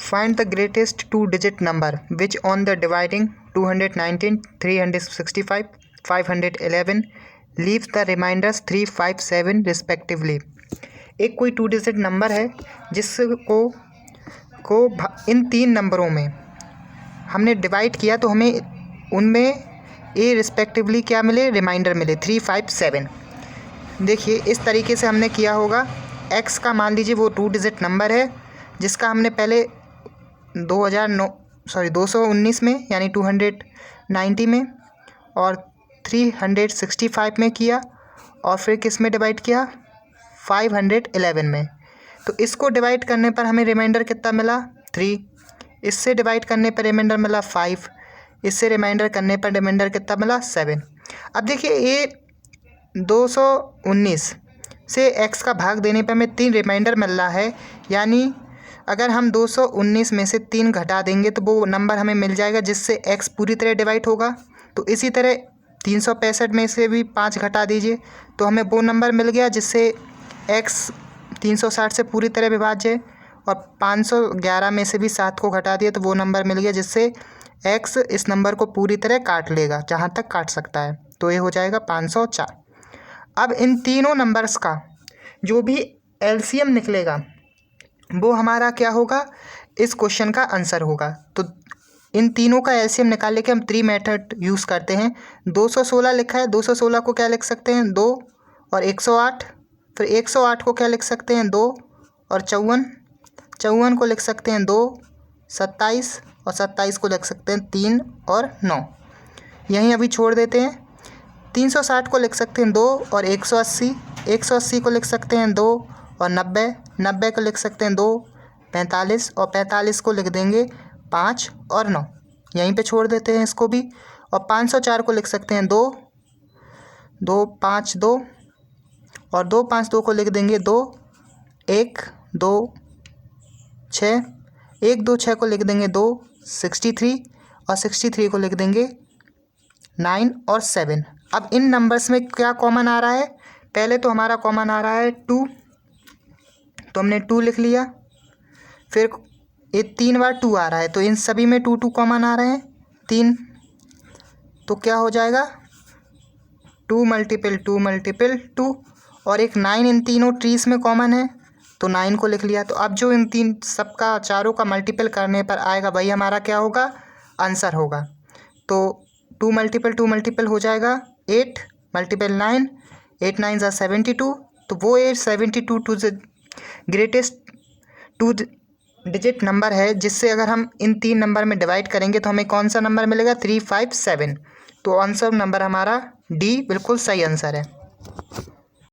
Find the greatest two-digit number which on the dividing 219, 365, 511 leaves the remainders 3, 5, 7 respectively. एक कोई to digit number है जिसको इन तीन नंबरों में हमने डिवाइड किया तो हमें उनमें ए रिस्पेक्टिवली क्या मिले, रिमाइंडर मिले 3, 5, 7। देखिए इस तरीके से हमने किया होगा। एक्स का मान लीजिए वो टू डिजिट नंबर है जिसका हमने पहले 219 में यानी 290 में और 365 में किया और फिर किस में डिवाइड किया, 511 में। तो इसको डिवाइड करने पर हमें रिमाइंडर कितना मिला, 3। इससे डिवाइड करने पर रिमाइंडर मिला 5। इससे रिमाइंडर करने पर रिमाइंडर कितना मिला, 7। अब देखिए ये 219 से x का भाग देने पर हमें 3 रिमाइंडर मिल रहा है, यानी अगर हम 219 में से 3 घटा देंगे तो वो नंबर हमें मिल जाएगा जिससे x पूरी तरह डिवाइड होगा। तो इसी तरह 365 में से भी 5 घटा दीजिए तो हमें वो नंबर मिल गया जिससे x 360 से पूरी तरह विभाज्य है, और 511 में से भी 7 को घटा दिए तो वो नंबर मिल गया जिससे x इस नंबर को पूरी तरह काट लेगा जहाँ तक काट सकता है। तो ये हो जाएगा 504। अब इन तीनों नंबर्स का जो भी एलसीएम निकलेगा वो हमारा क्या होगा, इस क्वेश्चन का आंसर होगा। तो इन तीनों का एलसीएम निकालने के हम 3 मेथड यूज़ करते हैं। 216 लिखा है, 216 को क्या लिख सकते हैं, 2 और 108। फिर 108 को क्या लिख सकते हैं, 2 और 54। 54 को लिख सकते हैं 2, 27 और 27 को लिख सकते हैं 3 और 9। यहीं अभी छोड़ देते हैं। 360 को लिख सकते हैं 2 और 180। 180 को लिख सकते हैं 2 और 90। 90 को लिख सकते हैं 2, 45 और 45 को लिख देंगे 5 और 9। यहीं पे छोड़ देते हैं इसको भी। और 504 को लिख सकते हैं 2, 2, 5, 2 और 2, 5, 2 को लिख देंगे 2, 1, 2, 6, 1, 2, 6 को लिख देंगे 2, 63 और 63 को लिख देंगे 9 और 7। अब इन नंबर्स में क्या कॉमन आ रहा है, पहले तो हमारा कॉमन आ रहा है 2, तो हमने 2 लिख लिया। फिर ये 3 बार 2 आ रहा है तो इन सभी में 2 2 कॉमन आ रहे हैं 3, तो क्या हो जाएगा 2 मल्टीपल 2 मल्टीपल 2। और एक 9 इन तीनों ट्रीज में कॉमन है तो 9 को लिख लिया। तो अब जो इन तीन सबका चारों का मल्टीपल करने पर आएगा वही हमारा क्या होगा, आंसर होगा। तो 2 मल्टीपल हो जाएगा 8 मल्टीपल 9, 8 9 ज़ा 72। तो वो 72 to the greatest two digit number है जिससे अगर हम इन 3 नंबर में डिवाइड करेंगे तो हमें कौन सा नंबर मिलेगा, 3, 5, 7। तो आंसर नंबर हमारा डी बिल्कुल सही आंसर है।